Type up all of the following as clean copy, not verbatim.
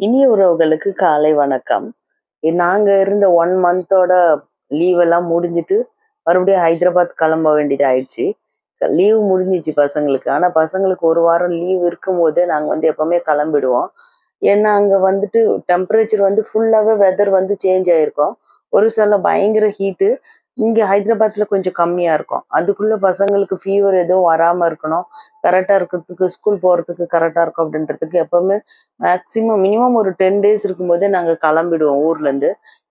இனிய உறவுகளுக்கு காலை வணக்கம். நாங்க இருந்த 1 மந்தோட லீவ் எல்லாம் முடிஞ்சுட்டு, மறுபடியும் ஹைதராபாத் கிளம்ப வேண்டியது ஆயிடுச்சு. லீவ் முடிஞ்சிச்சு பசங்களுக்கு. ஆனா பசங்களுக்கு 1 வாரம் லீவ் இருக்கும்போதே நாங்க எப்பவுமே கிளம்பிடுவோம். ஏன்னா அங்க டெம்பரேச்சர் ஃபுல்லாவே வெதர் சேஞ்ச் ஆயிருக்கும். ஒரு சில பயங்கர ஹீட்டு. இங்க ஹைதராபாத்ல கொஞ்சம் கம்மியா இருக்கும். அதுக்குள்ள பசங்களுக்கு ஃபீவர் எதுவும் வராம இருக்கணும். கரெக்ட்டா இருக்கிறதுக்கு, ஸ்கூல் போறதுக்கு கரெக்ட்டா இருக்கும் அப்படின்றதுக்கு எப்பவுமே மேக்ஸிமம் மினிமம் ஒரு 10 டேஸ் இருக்கும்போதே நாங்க கிளம்பிடுவோம் ஊர்லேருந்து.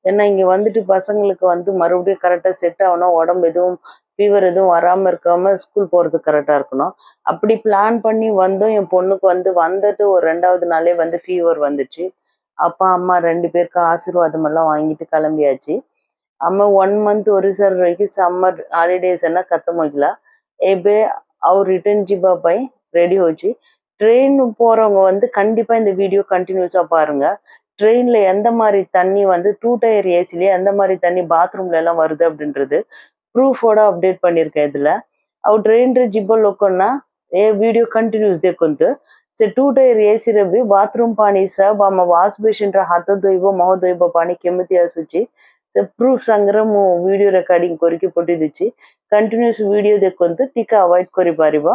ஏன்னா இங்க பசங்களுக்கு மறுபடியும் கரெக்டா செட் ஆகணும். உடம்பு எதுவும் ஃபீவர் எதுவும் வராம இருக்காம ஸ்கூல் போறதுக்கு கரெக்டா இருக்கணும். அப்படி பிளான் பண்ணி வந்தோம். என் பொண்ணுக்கு வந்துட்டு ஒரு 2வது நாளே ஃபீவர் வந்துச்சு. அப்பா, அம்மா 2 பேருக்கு ஆசீர்வாதம் எல்லாம் வாங்கிட்டு கிளம்பியாச்சு. અમે 1 મંથ ઓરિસ્સા રહી સમર હાલિડેઝ એના ખતમ હોઈગલા ଏବେ ଆଉ ரிட்டர்ன் ଯିବା ପାଇଁ ரெடி ஹோச்சு. ட்ரெயின் போறவங்க கண்டிப்பா இந்த வீடியோ கண்டினியூஸா பாருங்க. ட்ரெயின்ல எந்த மாதிரி தண்ணி 2 டயர் ஏசிலேயே எந்த மாதிரி தண்ணி பாத்ரூம்ல எல்லாம் வருது அப்படின்றது ப்ரூஃபோட அப்டேட் பண்ணியிருக்கேன் இதுல. ଆଉ ଟ୍ରେନରେ ଯିବ ଲୋକ ନା ଏ ଭିଡିଓ କଣ୍ଟିନ୍ୟୁସ୍ ଦେଖନ୍ତୁ। ସେ 2 ଟୟାର ଏସିରେ ବି ବାଥରୁମ ପାଣି ସବ ଆମ ୱାଶ ବେସିନରେ ହାତ ଧୋଇବ ମୁହଁ ଧୋଇବ ପାଣି କେମିତି ଆସୁଛି ସେ ପ୍ରୁଫ୍ ସାଙ୍ଗରେ ମୁଁ ଭିଡିଓ ରେକର୍ଡିଂ କରିକି ପଠେଇ ଦେଇଛି। கண்டினியூஸ் வீடியோ ଦେଖନ୍ତୁ ଟିକେ அவாய்ட் କରିପାରିବ।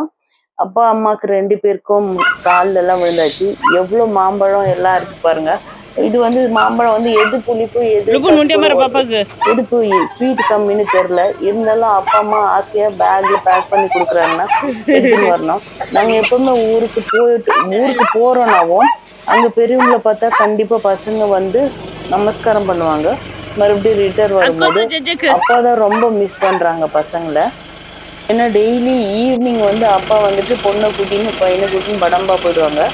அப்பா அம்மாக்கு 2 பேருக்கும் கால்ல எல்லாம் விழுந்தாச்சு। எவ்வளவு மாம்பழம் எல்லாம் இருக்கு பாருங்க। இது மாம்பழம் எது புளிப்பு எது எதுக்கு ஸ்வீட் கம்மின்னு தெரியல. இருந்தாலும் அப்பா அம்மா ஆசையா பேக்ல பேக் பண்ணி கொடுக்குறாங்கன்னா எடுத்துன்னு வரணும். நாங்க எப்பவுமே ஊருக்கு போறோம்னாவும் அங்க பெரியவங்களை பார்த்தா கண்டிப்பா பசங்க நமஸ்காரம் பண்ணுவாங்க. மறுபடியும் ரிட்டர்ன் வரும்போது அப்பாதான் ரொம்ப மிஸ் பண்றாங்க பசங்களை. ஏன்னா டெய்லி ஈவினிங் அப்பா பொண்ணை கூட்டின்னு பையனை கூட்டின்னு படம்பா போயிடுவாங்க.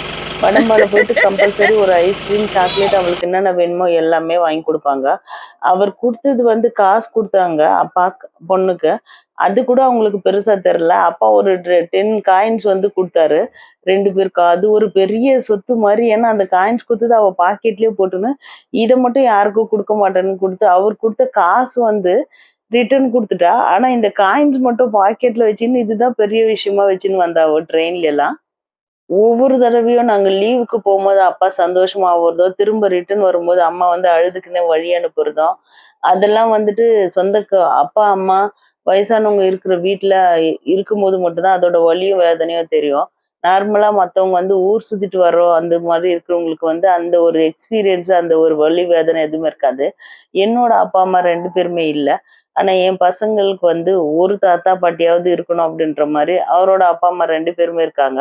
படம்பால போயிட்டு கம்பல்சரி ஒரு ஐஸ்கிரீம் சாக்லேட் அவளுக்கு என்னென்ன வேணுமோ எல்லாமே வாங்கி கொடுப்பாங்க. அவர் கொடுத்தது காசு கொடுத்தாங்க அப்பா பொண்ணுக்கு. அது கூட அவங்களுக்கு பெருசா தெரியல. அப்பா ஒரு 10 காயின்ஸ் கொடுத்தாரு 2 பேருக்கு. அது ஒரு பெரிய சொத்து மாதிரி. ஏன்னா அந்த காயின்ஸ் கொடுத்தது அவ பாக்கெட்லயே போட்டுன்னு இதை மட்டும் யாருக்கும் கொடுக்க மாட்டேன்னு கொடுத்து அவர் கொடுத்த காசு ரிட்டர்ன் கொடுத்துட்டா. ஆனா இந்த காயின்ஸ் மட்டும் பாக்கெட்ல வச்சுன்னு இதுதான் பெரிய விஷயமா வச்சுன்னு வந்தா அவ ட்ரெயின்ல எல்லாம். ஒவ்வொரு தடவையும் நாங்க லீவுக்கு போகும்போது அப்பா சந்தோஷமா வருதோ, திரும்ப ரிட்டர்ன் வரும்போது அம்மா அழுதுக்குன்னே வழி அனுப்புறதும் அதெல்லாம் அப்பா அம்மா வயசானவங்க இருக்கிற வீட்டுல இருக்கும்போது மட்டும்தான் அதோட வலியும் வேதனையும் தெரியும். நார்மலா மத்தவங்க ஊர் சுத்திட்டு வர்றோம் அந்த மாதிரி இருக்கிறவங்களுக்கு அந்த ஒரு எக்ஸ்பீரியன்ஸ் அந்த ஒரு வலி வேதனை எதுவுமே இருக்காது. என்னோட அப்பா அம்மா 2 பேருமே இல்லை. ஆனா என் பசங்களுக்கு ஒரு தாத்தா பாட்டியாவது இருக்கணும் அப்படின்ற மாதிரி அவரோட அப்பா அம்மா 2 பேருமே இருக்காங்க.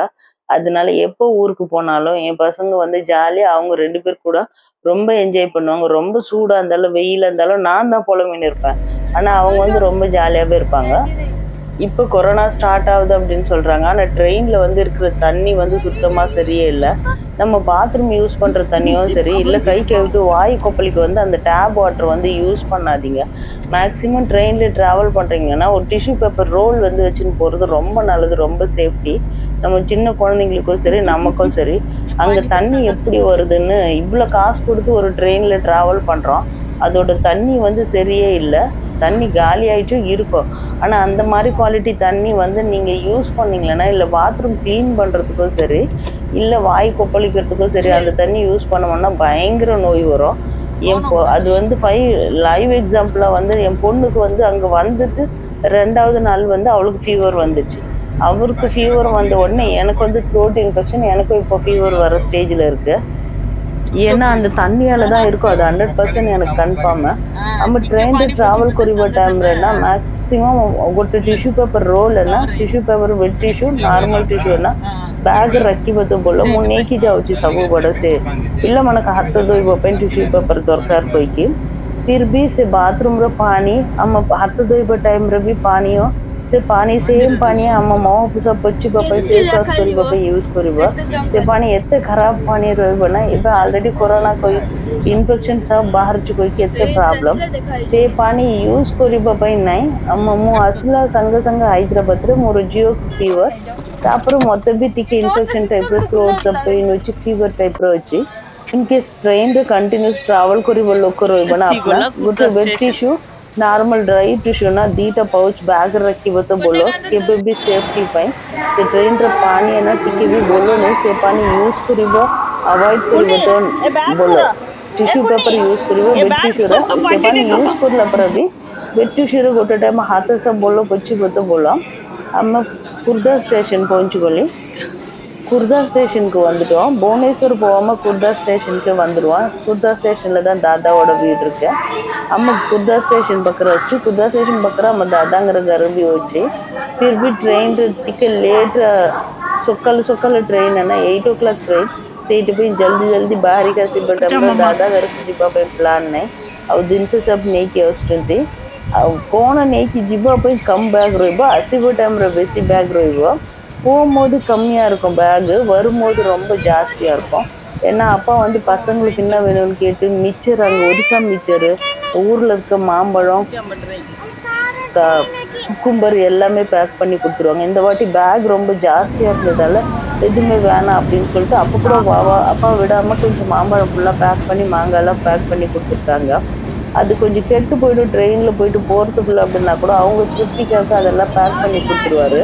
அதனால எப்போ ஊருக்கு போனாலும் என் பசங்க ஜாலியா அவங்க 2 பேர் கூட ரொம்ப என்ஜாய் பண்ணுவாங்க. ரொம்ப சூடா இருந்தாலும் வெயிலா இருந்தாலும் நான் தான் புலம்பின்னு இருப்பேன். ஆனா அவங்க ரொம்ப ஜாலியாவே இருப்பாங்க. இப்போ கொரோனா ஸ்டார்ட் ஆகுது அப்படின்னு சொல்றாங்க. ஆனா ட்ரெயின்ல இருக்கிற தண்ணி சுத்தமா சரியே இல்லை. நம்ம பாத்ரூம் யூஸ் பண்ற தண்ணியும் சரி இல்லை, கை கழுவிட்டு வாய் கொப்பளிக்கு அந்த டேப் வாட்டர் யூஸ் பண்ணாதீங்க. மேக்சிமம் ட்ரெயின்ல டிராவல் பண்றீங்கன்னா ஒரு டிஷ்யூ பேப்பர் ரோல் வச்சுன்னு போறது ரொம்ப நல்லது, ரொம்ப சேஃப்டி. நம்ம சின்ன குழந்தைங்களுக்கும் சரி நமக்கும் சரி. அங்க தண்ணி எப்படி வருதுன்னு இவ்வளோ காசு கொடுத்து ஒரு ட்ரெயின்ல டிராவல் பண்றோம். அதோட தண்ணி சரியே இல்லை. தண்ணி காலி ஆயிட்டும் இருக்கும். ஆனா அந்த மாதிரி குவாலிட்டி தண்ணி நீங்க யூஸ் பண்ணீங்கன்னா இல்லை பாத்ரூம் கிளீன் பண்றதுக்கும் சரி இல்லை வாய் கொப்பளிக்கிறதுக்கும் சரி அந்த தண்ணி யூஸ் பண்ணோம்னா பயங்கர நோய் வரும். அது லைவ் எக்ஸாம்பிளா என் பொண்ணுக்கு அங்க வந்துட்டு 2வது நாள் அவளுக்கு ஃபீவர் வந்துச்சு. அவருக்கு ஃபீவர் வந்த உடனே எனக்கு த்ரோட் இன்ஃபெக்ஷன். எனக்கும் இப்போ ஃபீவர் வர ஸ்டேஜ்ல இருக்கு. ஏன்னா அந்த தண்ணியால தான் இருக்கும். அது 100% எனக்கு கன்ஃபார்ம். நம்ம ଟ୍ରେନରେ ଟ୍ରାଭେଲ କରିବା ଟାଇମରେ ନା ମ୍ୟାକ୍ସିମମ୍ ଗୋଟେ ଟିସ୍ୟୁ ପେପର ରୋଲ ହେଲା, tissue paper wet tissue, normal tissue ହେଲା ବ୍ୟାଗରେ ରଖିବ ତ ଭଲ। ମୁଁ ନେଇକି ଯାଉଛି ସବୁବେଳେ ସେ ପିଲାମାନଙ୍କ ହାତ ଧୋଇବା ପାଇଁ ଟିସ୍ୟୁ ପେପର ଦରକାର କହିକି। फिर भी से बाथरूम रो पानी हम हाथ धोइबा टाइम रे भी पानी हो से पानी सेम पानी हम मुँह सब पोछिबा पे फेस वाश करबा पे यूज करबा। से पानी एते खराब पानी रहबा ना। एबे ऑलरेडी कोरोना कोई इन्फेक्शन सब बाहर चुको केते प्रॉब्लम से पानी यूज करबा पे नहीं। हम मु असला संग संग हैदराबाद रे मोर जियो फीवर तापर मते भी टिके इन्फेक्शन टाइप रो थ्रोट सब पेन होची फीवर टाइप रो होची। इनकेस ट्रेन रे कंटिन्यूस ट्रैवल करिबो लोक रहबो ना अपना गोटे wet tissue normal dry tissue ना दीटा पाउच बैग रखिबो तो बोलो केबे भी सेफ्टी पाई से ट्रेन रे पानी है ना टिके भी बोलो नहीं से पानी यूज करिबो अवॉइड करिबतन बोलो टिश्यू पेपर यूज करिबो बेड टिश्यू रे से पानी यूज करला पर भी बेड टिश्यू रे गोटे टाइम हाथ सब बोलो पोछि बतो बोला हम कुर्दा स्टेशन पहुंचुगोली குர்தா ஸ்டேஷனுக்கு வந்துட்டோம். புவனேஸ்வர் போகாம குர்தா ஸ்டேஷனுக்கு வந்துடுவோம். குர்தா ஸ்டேஷனில் தான் தாதாவோட வீடு இருக்கு. हम कुर्दा स्टेशन पकड़ वस्तु कुर्दा स्टेशन पकड़ा हम दादांगर घर भी వచ్చి फिर भी ट्रेन टिकट लेट सकाल सकाल ट्रेन है ना 8 o'clock ट्रेन सीट पे जल्दी जल्दी बाहर का सिबट हम दादा घर की जीवा पे प्लान नहीं और दिन से सब नहीं किया वस्तुंती कोण नहीं की जीवा पे कम बैग रोइबो असीबो टाइम रे बेसी बैग रोइबो போகும்போது கம்மியாக இருக்கும் பேகு வரும்போது ரொம்ப ஜாஸ்தியாக இருக்கும் ஏன்னா அப்பா வந்து பசங்களுக்கு என்ன வேணும்னு கேட்டு மிச்சர் அங்கே ஒரிசா மிச்சரு ஊரில் இருக்க மாம்பழம் குக்கும்பர் எல்லாமே பேக் பண்ணி கொடுத்துருவாங்க இந்த வாட்டி பேக் ரொம்ப ஜாஸ்தியாக இருந்ததால் எதுவுமே வேணாம் அப்படின்னு சொல்லிட்டு அப்போ கூட அப்பா விடாமல் கொஞ்சம் மாம்பழம் ஃபுல்லாக பேக் பண்ணி மாங்காய்லாம் பேக் பண்ணி கொடுத்துருக்காங்க அது கொஞ்சம் கெட்டு போய்டும் ட்ரெயினில் போயிட்டு போகிறதுக்குள்ள அப்படின்னா கூட அவங்க திருப்திக்காக அதெல்லாம் பேக் பண்ணி கொடுத்துருவாரு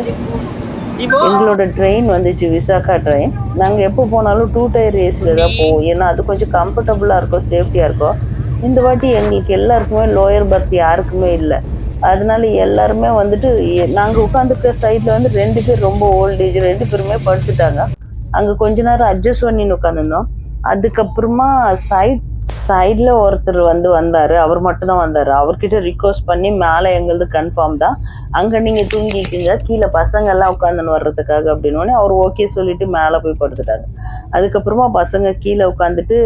எங்களோட ட்ரெயின் வந்துச்சு விசாகா ட்ரெயின் நாங்கள் எப்போ போனாலும் 2 டயர் ஏசியில் தான் போவோம் ஏன்னா அது கொஞ்சம் கம்ஃபர்டபுளாக இருக்கும் சேஃப்டியாக இருக்கும் இந்த வாட்டி எங்களுக்கு எல்லாருக்குமே லோயர் பர்த் யாருக்குமே இல்லை அதனால எல்லாருமே வந்துட்டு நாங்கள் உட்காந்துருக்க சைடில் வந்து 2 பேர் ரொம்ப ஓல்டேஜ் 2 பேருமே படுத்துட்டாங்க அங்கே கொஞ்ச நேரம் அட்ஜஸ்ட் பண்ணின்னு உட்காந்துருந்தோம் அதுக்கப்புறமா சைடில் ஒருத்தர் வந்தார் அவர் மட்டும்தான் வந்தார் அவர்கிட்ட ரிக்வஸ்ட் பண்ணி மேலே எங்களது கன்ஃபார்ம் தான் அங்கே நீங்கள் தூங்கிக்கிங்க கீழே பசங்கள்லாம் உட்காந்துன்னு வர்றதுக்காக அப்படின்னோடனே அவர் ஓகே சொல்லிட்டு மேலே போய் படுத்துட்டாங்க அதுக்கப்புறமா பசங்க கீழே உட்காந்துட்டு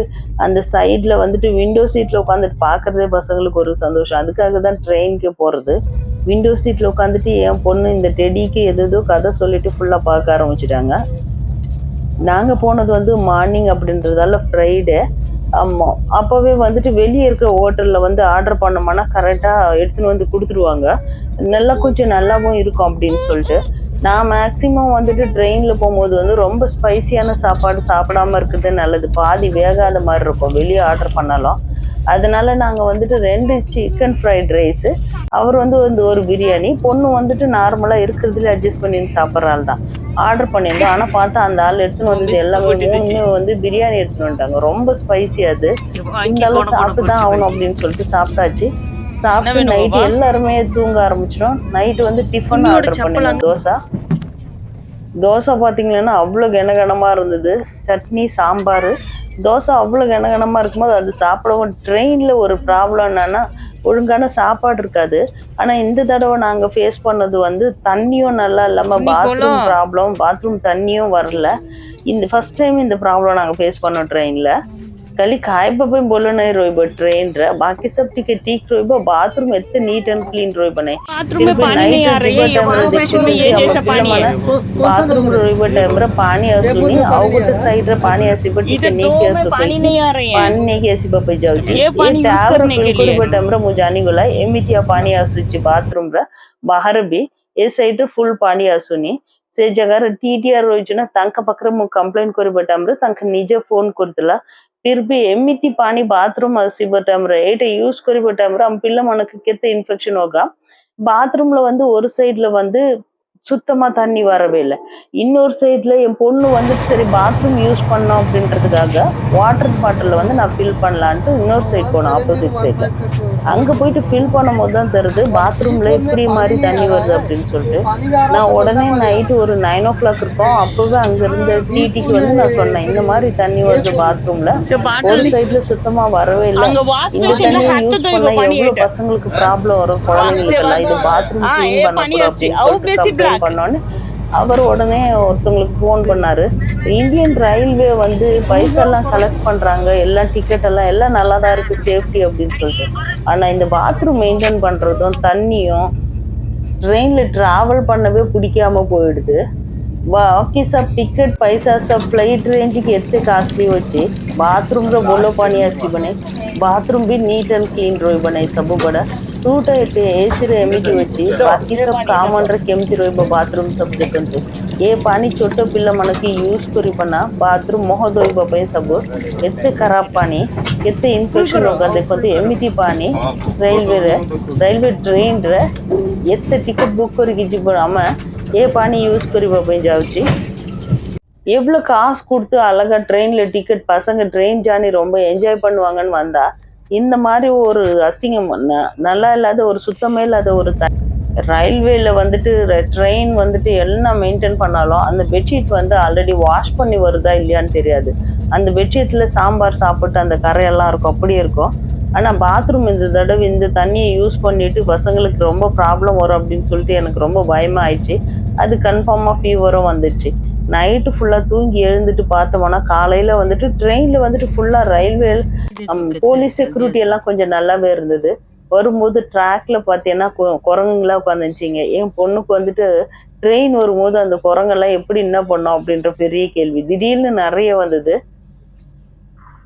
அந்த சைடில் வந்துட்டு விண்டோ சீட்டில் உட்காந்துட்டு பார்க்குறதே பசங்களுக்கு ஒரு சந்தோஷம் அதுக்காக தான் ட்ரெயினுக்கு போகிறது விண்டோ சீட்டில் உட்காந்துட்டு என் பொண்ணு இந்த டெடிக்கு எதோ கதை சொல்லிட்டு ஃபுல்லாக பார்க்க ஆரம்பிச்சிட்டாங்க நாங்கள் போனது மார்னிங் அப்படின்றதால ஃப்ரைடே ஆமாம் அப்போவே வந்துட்டு வெளியே இருக்க ஹோட்டலில் ஆர்டர் பண்ணோம்னா கரெக்டாக எடுத்துன்னு கொடுத்துருவாங்க நல்லா கொஞ்சம் நல்லாவும் இருக்கும் அப்படின்னு சொல்லிட்டு நான் மேக்ஸிமம் வந்துட்டு ட்ரெயினில் போகும்போது ரொம்ப ஸ்பைசியான சாப்பாடு சாப்பிடாம இருக்கிறது நல்லது பாதி வேகாத மாதிரி இருக்கும் வெளியே ஆர்டர் பண்ணாலும் அதனால நாங்கள் வந்துட்டு 2 சிக்கன் ஃப்ரைட் ரைஸு அவர் ஒரு பிரியாணி பொண்ணு நார்மலாக இருக்கிறதுல அட்ஜஸ்ட் பண்ணி சாப்பிட்றாள் தான் ஆர்டர் பண்ணியிருந்தோம் ஆனால் பார்த்தா அந்த ஆள் எடுத்துன்னு வந்தது எல்லாமே 3 பிரியாணி எடுத்துன்னு வந்துட்டாங்க ரொம்ப ஸ்பைசி அது இருந்தாலும் சாப்பிட்டு தான் ஆகணும் அப்படின்னு சொல்லிட்டு சாப்பிட்டாச்சு சாப்பிட்டு நைட்டு எல்லாருமே தூங்க ஆரம்பிச்சிடும் நைட்டு டிஃபன் ஆர்டர் பண்ணியிருந்தோம் தோசை பார்த்தீங்கன்னா அவ்வளோ கனகனமாக இருந்தது சட்னி சாம்பார் தோசை அவ்வளோ கனகனமாக இருக்கும்போது அது சாப்பிடவும் ட்ரெயினில் ஒரு ப்ராப்ளம் என்னன்னா ஒழுங்கான சாப்பாடு இருக்காது ஆனால் இந்த தடவை நாங்கள் ஃபேஸ் பண்ணது தண்ணியும் நல்லா இல்லாமல் பாத்ரூம் தண்ணியும் வரல இந்த ஃபர்ஸ்ட் டைம் இந்த ப்ராப்ளம் நாங்கள் ஃபேஸ் பண்ணோம் ட்ரெயினில் कल खाइबा पे बोलो नहीं रोइबो ट्रेन रे बाकी सब ठीक रोइबो बाथरूम इतने नीट एंड क्लीन रोइबो नहीं बाथरूम में पानी नहीं आ रही है ये वॉश बेसिन में ये जैसा पानी है बाथरूम रोइबो टाइम रे पानी आसुनी आउट साइड रे पानी आसीबो ठीक है नहीं के पानी नहीं आ रही है पानी नहीं के आसीबो पे जाउ ये पानी यूज करने के लिए रोइबो टाइम रे मु जानी गला एमितिया पानी आसुची बाथरूम रे बाहर भी ए साइड फुल पानी आसुनी से जगह टीटीआर रोइचना तंक पकरे मु कंप्लेंट करिबो टाइम रे तंक निजे फोन करतला फिर भी एमती पानी बाथरूम आसीबो टाइम रे एटा यूज करिबो टाइम रे हम पिल्ला मनकु केते इन्फेक्शन होगा बाथरूम ஒரு சைடுல சுத்தமா தண்ணி வரவே இல்லை இன்னொரு சைடுல என் பொண்ணு சரி பாத்ரூம் யூஸ் பண்ணோம் அப்படின்றதுக்காக வாட்டர் பாட்டில் நான் ஃபில் பண்ணலான்ட்டு இன்னொரு சைடு போனேன் ஆப்போசிட் சைட்ல அங்க போயிட்டு ஃபில் பண்ணும்போது தான் தெரியுது பாத்ரூம்ல இப்படி மாதிரி தண்ணி வருது அப்படின்னு சொல்லிட்டு நான் உடனே நைட்டு ஒரு 9 o'clock இருக்கும் அப்பவே அங்க இருந்த டிடிக்கு நான் சொன்னேன் இந்த மாதிரி தண்ணி வருது பாத்ரூம்ல ஒரு சைடுல சுத்தமா வரவே இல்லை இந்த தண்ணி யூஸ் பண்ண எவ்வளவு பசங்களுக்கு ப்ராப்ளம் வரும் குழந்தைங்களுக்கு எல்லாம் இது பாத்ரூம் கிளீன் பண்ண பண்ணோன்னு அவர் உடனே ஒருத்தவங்களுக்கு ஃபோன் பண்ணாரு இந்தியன் ரயில்வே பைசெல்லாம் கலெக்ட் பண்றாங்க எல்லாம் டிக்கெட் எல்லாம் நல்லா தான் இருக்கு சேஃப்டி அப்படின்னு சொல்லிட்டு ஆனா இந்த பாத்ரூம் மெயின்டைன் பண்றதும் தண்ணியும் ட்ரெயின்ல டிராவல் பண்ணவே பிடிக்காம போயிடுது बाकी सब टिकट पैसा सब फ्लाइट रेंज की एत्ते कॉस्टली होची बाथरूम रो बोलो पानी आसी बने बाथरूम भी नीट एंड क्लीन रोई बने सब बड़ा टूट ऐसे एसी रे एमिटी होची बाकी सब कामन रे केमती रोई बाथरूम सब देखंतु ये पानी छोटो पिल्ला मनकी यूज करी पना बाथरूम मोह दोई बपे सब एत्ते खराब पानी एत्ते इन्फेक्शन होगा देखंतु एमिटी पानी रेलवे ट्रेन रे एत्ते टिकट बुक करी की जीवन आमे ये पानी यूज करिबा पे जाउची எவ்வளோ காசு கொடுத்து அழகா ட்ரெயின்ல டிக்கெட் பசங்க ட்ரெயின் ஜேர்னி ரொம்ப என்ஜாய் பண்ணுவாங்கன்னு வந்தா இந்த மாதிரி ஒரு அசிங்கம் நல்லா இல்லாத ஒரு சுத்தமே இல்லாத ஒரு ரயில்வேல வந்துட்டு ட்ரெயின் வந்துட்டு எல்லாம் மெயின்டைன் பண்ணாலும் அந்த பெட்ஷீட் வந்து ஆல்ரெடி வாஷ் பண்ணி வருதா இல்லையான்னு தெரியாது. அந்த பெட்ஷீட்ல சாம்பார் சாப்பிட்டு அந்த கரையெல்லாம் இருக்கும், அப்படியே இருக்கும். ஆனால் பாத்ரூம் இந்த தடவை இந்த தண்ணியை யூஸ் பண்ணிட்டு பசங்களுக்கு ரொம்ப ப்ராப்ளம் வரும் அப்படின்னு சொல்லிட்டு எனக்கு ரொம்ப பயமாக ஆயிடுச்சு. அது கன்ஃபார்மாக ஃபீவரும் வந்துடுச்சு. நைட்டு ஃபுல்லாக தூங்கி எழுந்துட்டு பார்த்தோம்னா காலையில் வந்துட்டு ட்ரெயினில் வந்துட்டு ஃபுல்லாக ரயில்வே போலீஸ் செக்யூரிட்டி எல்லாம் கொஞ்சம் நல்லாவே இருந்தது. வரும்போது ட்ராக்ல பார்த்தீங்கன்னா குரங்குங்களா உட்காந்துச்சிங்க. என் பொண்ணுக்கு வந்துட்டு ட்ரெயின் வரும்போது அந்த குரங்கெல்லாம் எப்படி என்ன பண்ணோம் அப்படின்ற பெரிய கேள்வி. திடீர்னு நிறைய வந்தது.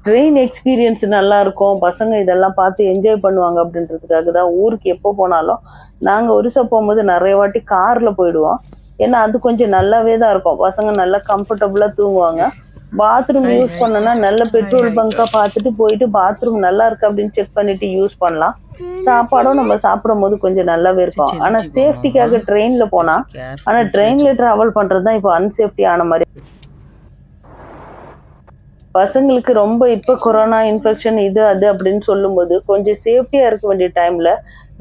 ட்ரெயின் எக்ஸ்பீரியன்ஸ் நல்லா இருக்கும், பசங்க இதெல்லாம் பார்த்து என்ஜாய் பண்ணுவாங்க அப்படின்றதுக்காக தான் ஊருக்கு எப்போ போனாலும் நாங்கள் ஒரிசா போகும்போது நிறைய வாட்டி காரில் போயிடுவோம். ஏன்னா அது கொஞ்சம் நல்லாவே தான் இருக்கும், பசங்க நல்லா கம்ஃபர்டபுளாக தூங்குவாங்க. பாத்ரூம் யூஸ் பண்ணோன்னா நல்ல பெட்ரோல் பங்காக பார்த்துட்டு போயிட்டு பாத்ரூம் நல்லா இருக்கு அப்படின்னு செக் பண்ணிட்டு யூஸ் பண்ணலாம். சாப்பாடும் நம்ம சாப்பிடும் போது கொஞ்சம் நல்லாவே இருக்கும். ஆனால் சேஃப்டிக்காக ட்ரெயினில் போனால், ஆனால் ட்ரெயினில் ட்ராவல் பண்ணுறது தான் இப்போ அன்சேஃப்டி ஆன மாதிரி. பசங்களுக்கு ரொம்ப இப்போ கொரோனா இன்ஃபெக்ஷன் இது அது அப்படின்னு சொல்லும்போது கொஞ்சம் சேஃப்டியாக இருக்க வேண்டிய டைமில்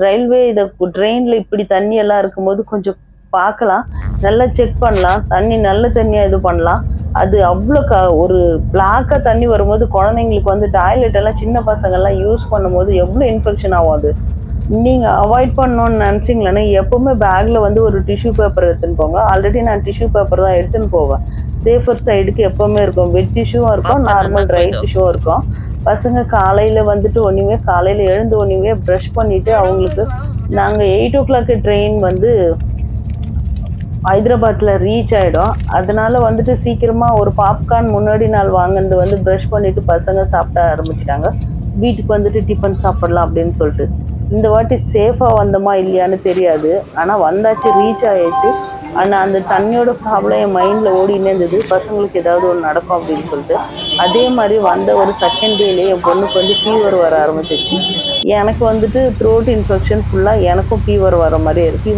ரயில்வே இதை ட்ரெயினில் இப்படி தண்ணியெல்லாம் இருக்கும்போது கொஞ்சம் பார்க்கலாம், நல்லா செக் பண்ணலாம். தண்ணி நல்ல தண்ணியாக இது பண்ணலாம். அது அவ்வளோ ஒரு பிளாக்காக தண்ணி வரும்போது குழந்தைங்களுக்கு வந்து டாய்லெட் எல்லாம் சின்ன பசங்கள்லாம் யூஸ் பண்ணும்போது எவ்வளோ இன்ஃபெக்ஷன் ஆகும். அது நீங்கள் அவாய்ட் பண்ணணும்னு நினச்சிங்களேன்னா எப்போவுமே பேக்கில் வந்து ஒரு டிஷ்யூ பேப்பர் எடுத்துன்னு போங்க. ஆல்ரெடி நான் டிஷ்யூ பேப்பர் தான் எடுத்துன்னு போவேன். சேஃபர் சைடுக்கு எப்போவுமே இருக்கும். வெட் டிஷ்யூவும் இருக்கும், நார்மல் ட்ரை டிஷ்யூவும் இருக்கும். பசங்க காலையில் வந்துட்டு ஒன்றுமே காலையில் எழுந்து ஒன்றுமே ப்ரஷ் பண்ணிவிட்டு அவங்களுக்கு நாங்கள் 8 o'clock ட்ரெயின் வந்து ஹைதராபாத்தில் ரீச் ஆகிடும். அதனால வந்துட்டு சீக்கிரமாக ஒரு பாப்கார்ன் முன்னாடி நாள் வாங்கினது வந்து ப்ரஷ் பண்ணிவிட்டு பசங்க சாப்பிட ஆரம்பிச்சிட்டாங்க. வீட்டுக்கு வந்துட்டு டிஃபன் சாப்பிடலாம் அப்படின்னு சொல்லிட்டு. இந்த வாட்டி சேஃபாக வந்தோமா இல்லையான்னு தெரியாது, ஆனால் வந்தாச்சு, ரீச் ஆகிடுச்சு. ஆனால் அந்த தண்ணியோட ப்ராப்ளம் என் மைண்டில் ஓடினே இருந்தது, பசங்களுக்கு ஏதாவது ஒன்று நடக்கும் அப்படின்னு சொல்லிட்டு. அதே மாதிரி வந்த ஒரு செகண்ட் டேலேயே என் பொண்ணுக்கு வந்து ஃபீவர் வர ஆரம்பிச்சிச்சு. எனக்கு வந்துட்டு த்ரோட் இன்ஃபெக்ஷன் ஃபுல்லாக எனக்கும் ஃபீவர் வர மாதிரியே இருக்கு.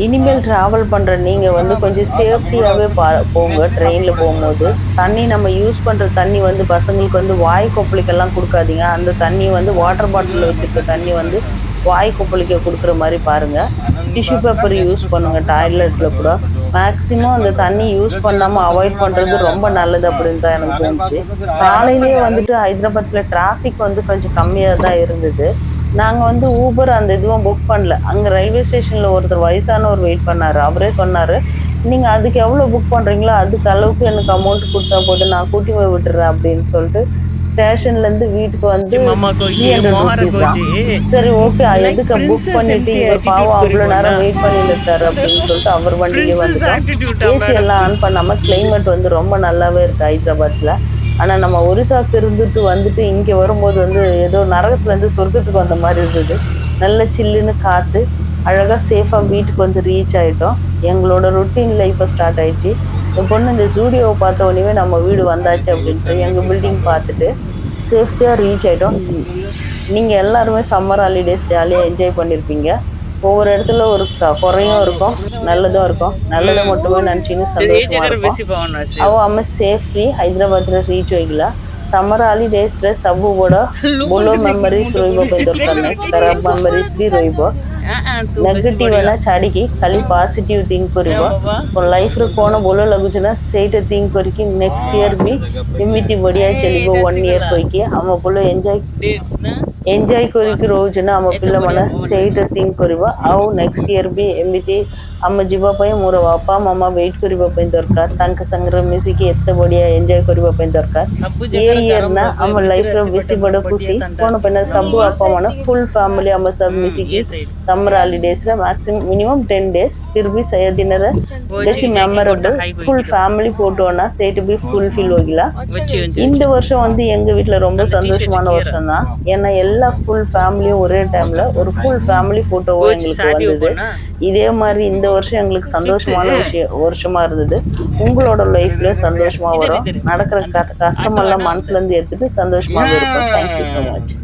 இனிமேல் ட்ராவல் பண்ணுற நீங்கள் வந்து கொஞ்சம் சேஃப்டியாகவே போங்க. ட்ரெயினில் போகும்போது தண்ணி நம்ம யூஸ் பண்ணுற தண்ணி வந்து பசங்களுக்கு வந்து வாய் கொப்பளிக்கெல்லாம் கொடுக்காதீங்க. அந்த தண்ணி வந்து வாட்டர் பாட்டிலில் வச்சுருக்க தண்ணி வந்து வாய் கொப்பளிக்க கொடுக்குற மாதிரி பாருங்கள். டிஷ்யூ பேப்பர் யூஸ் பண்ணுங்கள் டாய்லெட்டில் கூட. மேக்ஸிமம் அந்த தண்ணி யூஸ் பண்ணாமல் அவாய்ட் பண்ணுறது ரொம்ப நல்லது அப்படின்னு தான் எனக்கு தோணுச்சு. காலையிலேயே வந்துட்டு ஹைதராபாத்தில் டிராஃபிக் வந்து கொஞ்சம் கம்மியாக தான் இருந்தது. நாங்கள் வந்து ஊபர் அந்த இதுவும் புக் பண்ணல. அங்கே ரயில்வே ஸ்டேஷனில் ஒருத்தர் வயசானவர் வெயிட் பண்ணார். அவரே சொன்னார், நீங்கள் அதுக்கு எவ்வளோ புக் பண்ணுறீங்களோ அதுக்கு அளவுக்கு எனக்கு அமௌண்ட் கொடுத்தா போது நான் கூட்டி போய் விட்டுறேன் அப்படின்னு சொல்லிட்டு ஸ்டேஷன்லேருந்து வீட்டுக்கு வந்து 300 rupees தான். சரி ஓகே, எதுக்கு புக் பண்ணிட்டு இவர் பாவம் அவ்வளோ நேரம் வெயிட் பண்ணிட்டு இருக்காரு அப்படின்னு சொல்லிட்டு அவர் வண்டியிலே வந்துட்டோம். ஏசி எல்லாம் ஆன் பண்ணாமல் கிளைமேட் வந்து ரொம்ப நல்லாவே இருக்குது ஹைதராபாத்தில். ஆனால் நம்ம ஒரிசாவுக்கு இருந்துட்டு வந்துட்டு இங்கே வரும்போது வந்து ஏதோ நரகத்துலேருந்து சொர்க்கத்துக்கு வந்த மாதிரி இருந்தது. நல்ல சில்லுன்னு காற்று, அழகாக சேஃபாக வீட்டுக்கு வந்து ரீச் ஆகிட்டோம். எங்களோட ரொட்டீன் லைஃப்பை ஸ்டார்ட் ஆகிடுச்சு. என் பொண்ணு இந்த ஸ்டூடியோவை பார்த்த உடனே நம்ம வீடு வந்தாச்சு அப்படின்ட்டு எங்கள் பில்டிங் பார்த்துட்டு சேஃப்டியாக ரீச் ஆகிட்டோம். நீங்கள் எல்லாருமே சம்மர் ஹாலிடேஸ் ஜாலியாக என்ஜாய் பண்ணியிருப்பீங்க. ஒவ்வொரு இடத்துல ஒரு குறையும் இருக்கும், நல்லதும் இருக்கும். நல்லதை மட்டுமே நினச்சின்னு சந்தோஷமாக இருக்கும். ಅವು ಆಮೇಲೆ ಸೇಫ್ರಿ ಹೈದರಾಬಾದ್ରେ ರೀಚ್ ಹೋಗಿಲ್ಲ. समर हॉलीडेज रे सबु बड़ बोलो मेमोरीज रोइबो पे दरकार नै, खराब मेमोरीज भी रोइबो. नेगेटिव वाला छाड़ी की खाली पॉजिटिव थिंक करिबो. और लाइफ रे कोन बोलो लागुछ ना सेट थिंक करके नेक्स्ट ईयर भी एमिति बढ़िया चलिबो. 1 year होइके हम बोलो एंजॉय करिके रोज ना हम पिल्ला मन सेट थिंक करिबो. आउ नेक्स्ट ईयर भी एमिति हम जीवा पई मोर बापा मामा वेट करिबो पे दरकार. तांक संग्रह मिसिके एते बढ़िया एंजॉय करिबो पे दरकार. ये ईयर ना हम लाइफ रे बेसी बड़ खुशी कोन पे सब आपा मन फुल फैमिली हम सब मिसिके समर हॉलीडेज रे मैक्सिमम मिनिमम 10 days फिर भी सय दिन रे बेसी मेमोरेबल फुल फैमिली फोटो ना सेट भी फुलफिल होगिला. இந்த வருஷம் வந்து எங்க வீட்ல ரொம்ப சந்தோஷமான வருஷம் தான். ஏன்னா எல்லா ஃபுல் ஃபேமிலியும் ஒரே டைம்ல ஒரு ஃபுல் ஃபேமிலி போட்டோவும் எங்களுக்கு வந்தது. இதே மாதிரி இந்த வருஷம் எங்களுக்கு சந்தோஷமான வருஷமா இருந்தது. உங்களோட லைஃப்ல சந்தோஷமா வரும். நடக்கிற கஷ்டமெல்லாம் மனசுல இருந்து எடுத்துட்டு சந்தோஷமா இருக்கும். Thank you so much.